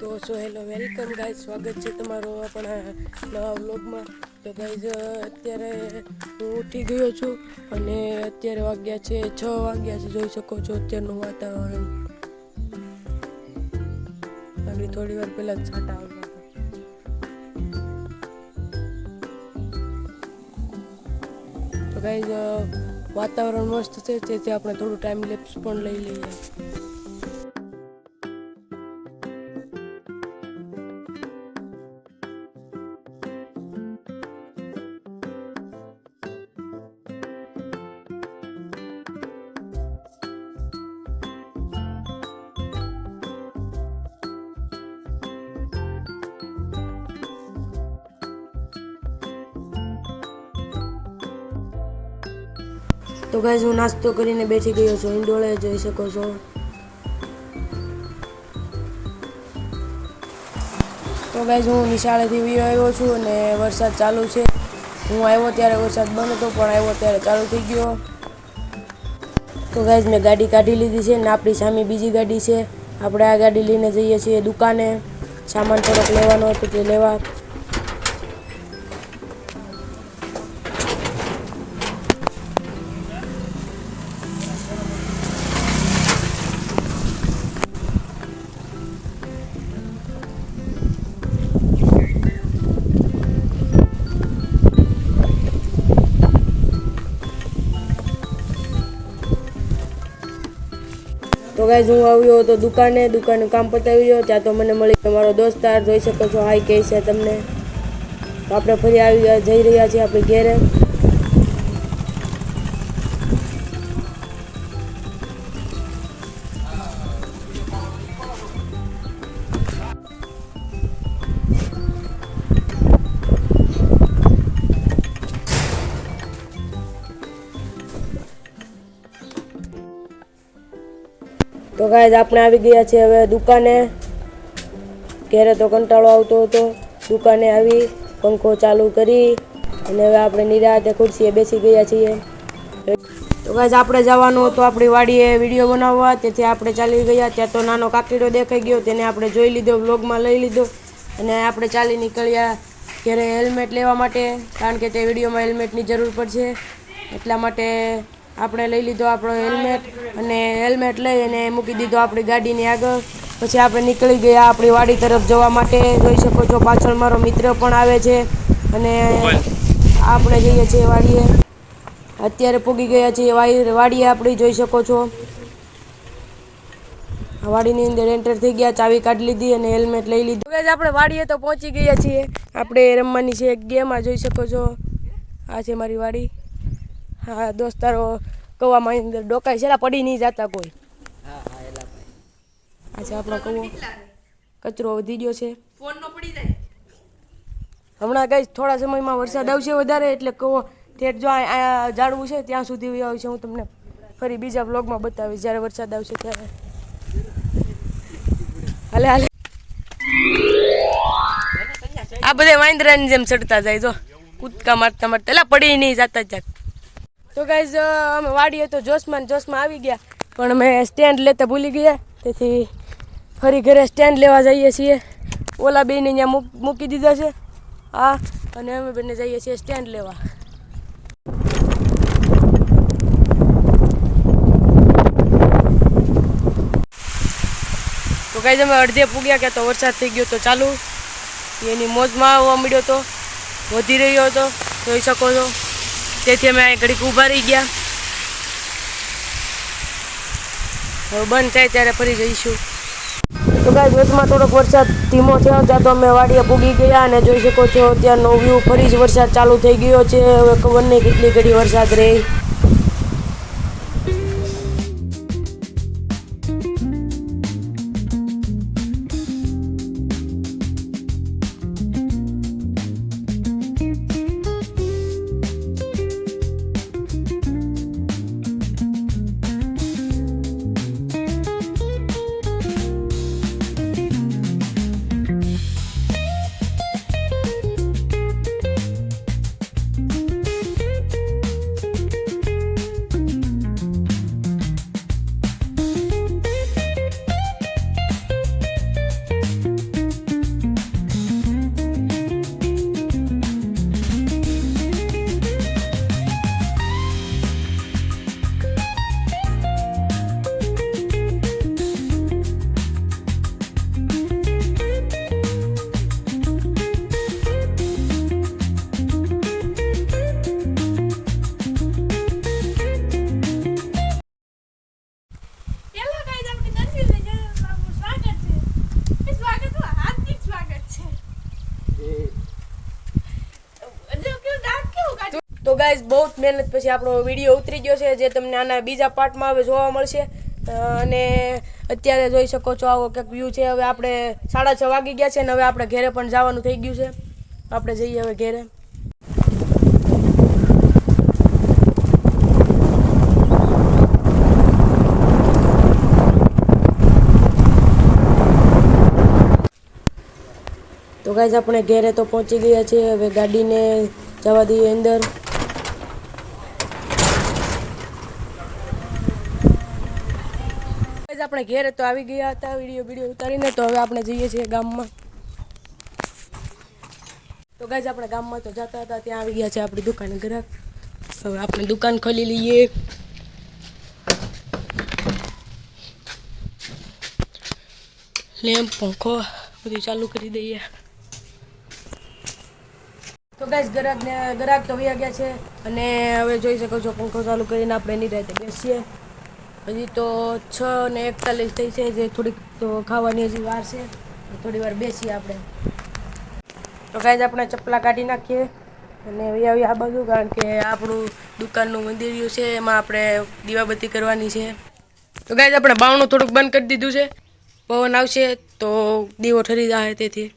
તો so hello welcome guys, સ્વાગત છે તમારો આપણા નવા વ્લોગમાં. તો ગાઈઝ અત્યારે હું ઉઠી ગયો છું અને અત્યારે વાગ્યા છે 6 વાગ્યા છે. જોઈ શકો છો અત્યારનું વાતાવરણ. અને થોડી વાર પહેલા જ છાંટા આવ્યા હતા. તો ગાઈઝ વાતાવરણ મસ્ત છે, તેથી આપણે થોડું ટાઈમ લેપ્સ પણ લઈ લઈએ. તો ગાઈઝ હું નાસ્તો કરીને બેઠી ગયો છું ઈંડોળે, જોઈ શકો છો. તો ગાઈઝ હું નિશાળેથી વી આવ્યો છું અને વરસાદ ચાલુ છે. હું આવ્યો ત્યારે વરસાદ બંધ હતો, પણ આવ્યો ત્યારે ચાલુ થઈ ગયો. તો ગાઈઝ મેં ગાડી કાઢી લીધી છે ને આપણી સામે બીજી ગાડી છે. આપણે આ ગાડી લઈને જઈએ છીએ દુકાને. સામાન થોડોક લેવાનો હતો તે લેવા. તો ગાઈઝ હું આવ્યો હતો દુકાનનું કામ પતાવી ગયો. ત્યાં તો મને મળી મારો દોસ્તાર, જોઈ શકો છો. હાઈ કહે છે તમને. તો આપણે ફરી જઈ રહ્યા છીએ આપણી ઘેરે. તો ગાઈઝ આપણે આવી ગયા છીએ હવે દુકાને. ઘેરે તો કંટાળો આવતો હતો. દુકાને આવી પંખો ચાલુ કરી અને હવે આપણે નિરાંતે ખુરશીએ બેસી ગયા છીએ. તો ગાઈઝ આપણે જવાનું હતું આપણી વાડીએ વિડીયો બનાવવા, તેથી આપણે ચાલી ગયા. ત્યાં તો નાનો કાકીડો દેખાઈ ગયો, તેને આપણે જોઈ લીધો, વ્લોગમાં લઈ લીધો અને આપણે ચાલી નીકળ્યા ઘરે હેલ્મેટ લેવા માટે, કારણ કે તે વિડીયોમાં હેલ્મેટની જરૂર પડશે. એટલા માટે આપણે લઈ લીધો આપણો હેલ્મેટ અને હેલ્મેટ લઈ અને મૂકી દીધો આપણી ગાડીની આગળ. પછી આપણે નીકળી ગયા આપણી વાડી તરફ જવા માટે. જોઈ શકો છો પાછળ મારો મિત્ર પણ આવે છે અને આપણે જઈએ છીએ વાડીએ. અત્યારે પૂગી ગયા છીએ વાડીએ આપણી, જોઈ શકો છો. વાડીની અંદર એન્ટર થઈ ગયા, ચાવી કાઢી લીધી અને હેલ્મેટ લઈ લીધું. આપણે વાડીએ તો પહોંચી ગયા છીએ. આપણે રમવાની છે એક ગેમ, આ જોઈ શકો છો. આ છે મારી વાડી. હા દોસ્તારો કવામાં અંદર ડોકાય છે, પડી નહીં જતા કોઈ. આ છે આપણો કવો. કચરો વધી ગયો છે. હમણાં ગઈ થોડા સમયમાં વરસાદ આવશે વધારે, એટલે કવો ઠેઠ જો આ ઝાડવું છે ત્યાં સુધી આવશે. હું તમને ફરી બીજા વ્લોગમાં બતાવીશ જ્યારે વરસાદ આવશે ત્યારે. હાલે હાલે આ બધા વાંદરાની જેમ ચડતા જાય, જો કૂદકા મારતા મારતા એલા પડી નહીં જતા જાક. તો ગાઈઝ અમે વાડીએ તો જોશમાં આવી ગયા, પણ અમે સ્ટેન્ડ લેતા ભૂલી ગયા, તેથી ફરી ઘરે સ્ટેન્ડ લેવા જઈએ છીએ. ઓલા બેને અહીંયા મૂકી દીધા છે હા, અને અમે બંને જઈએ છીએ સ્ટેન્ડ લેવા. તો ગાઈઝ અમે અડધે પૂગ્યા કે તો વરસાદ થઈ ગયો તો ચાલુ. એની મોજમાં આવવા મળ્યો તો, વધી રહ્યો હતો, જોઈ શકો છો. તેથી અમે અહીં ઘડીક ઊભા રહી ગયા. હવે બંધ થાય ત્યારે ફરી જઈશું. તો ગાઈઝ વચમાં થોડોક વરસાદ ધીમો થયો, ત્યાં તો અમે વાડીએ પૂગી ગયા અને જોઈ શકો છો અત્યારનો વ્યૂ. ફરી જ વરસાદ ચાલુ થઈ ગયો છે. હવે ખબર નહીં કેટલી ઘડી વરસાદ રહે. ગાઈઝ બહુ મહેનત પછી આપણો વિડીયો ઉતરી ગયો છે, જે તમને આના બીજા પાર્ટમાં હવે જોવા મળશે. અને અત્યારે જોઈ શકો છો આવો કંઈક વ્યૂ છે. હવે આપણે 6:30 વાગી ગયા છે ને હવે આપણે ઘરે પણ જવાનું થઈ ગયું છે. આપણે જઈએ હવે ઘરે. તો ગાઈઝ આપણે ઘરે તો પહોંચી ગયા છે. હવે ગાડીને જવા દઈએ અંદર. આપણે ઘેરે તો આવી ગયા હતા વિડીયો ઉતારીને. તો હવે આપણે જઈએ છીએ ગામમાં. તો ગાઈઝ આપણે ગામમાં તો જતા હતા, ત્યાં આવી ગયા છે આપણી દુકાને ગ્રાહક. હવે આપણે દુકાન ખોલી લઈએ. લેમ્પ પંખો બધું ચાલુ કરી દઈએ. તો ગાઈઝ ગ્રાહક તો વયા ગયા છે અને હવે જોઈ શકો છો પંખો ચાલુ કરીને આપણે એની રાતે બેસીએ. હજી તો 6:41 થઈ છે, જે થોડીક તો ખાવાની હજી વાર છે. થોડી વાર બેસીએ આપણે. તો ગાઈઝ આપણે ચપ્પલા કાઢી નાખીએ અને આવી આ બાજુ, કારણ કે આપણું દુકાનનું મંદિર છે, એમાં આપણે દીવાબત્તી કરવાની છે. તો ગાઈઝ આપણે બાવણું થોડુંક બંધ કરી દીધું છે. પવન આવશે તો દીવો ઠરી જાય તેથી.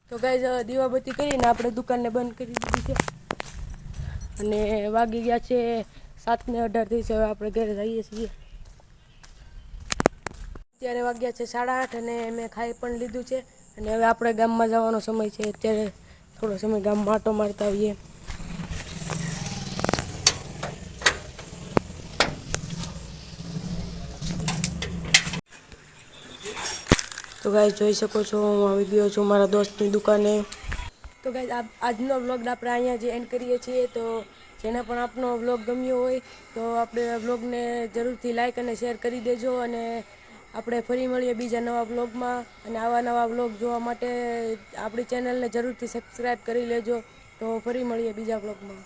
તો ગાઈઝ દીવાબત્તી કરીને આપણે દુકાનને બંધ કરી દીધી છે અને વાગી ગયા છે 7:18 થઈ છે. હવે આપણે ઘરે જઈએ છીએ. અત્યારે વાગ્યા છે 8:30 અને મેં ખાઈ પણ લીધું છે અને હવે આપણે ગામમાં જવાનો સમય છે. અત્યારે થોડો સમય ગામમાં આંટો મારતા આવીએ. તો ગાઈઝ જોઈ શકો છો હું આવી ગયો છું મારા દોસ્તની દુકાને. તો ગાઈઝ આજનો વ્લોગ આપણે અહીંયા જે એન્ડ કરીએ છીએ. તો જેને પણ આપનો વ્લોગ ગમ્યો હોય તો આપણે વ્લોગને જરૂરથી લાઈક અને શેર કરી દેજો. અને આપણે ફરી મળીએ બીજા નવા વ્લોગમાં. અને આવા નવા વ્લોગ જોવા માટે આપણી ચેનલને જરૂરથી સબસ્ક્રાઈબ કરી લેજો. તો ફરી મળીએ બીજા વ્લોગમાં.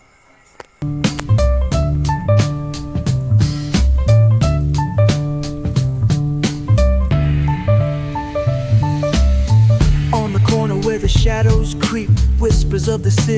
Where the shadows creep, whispers of the city.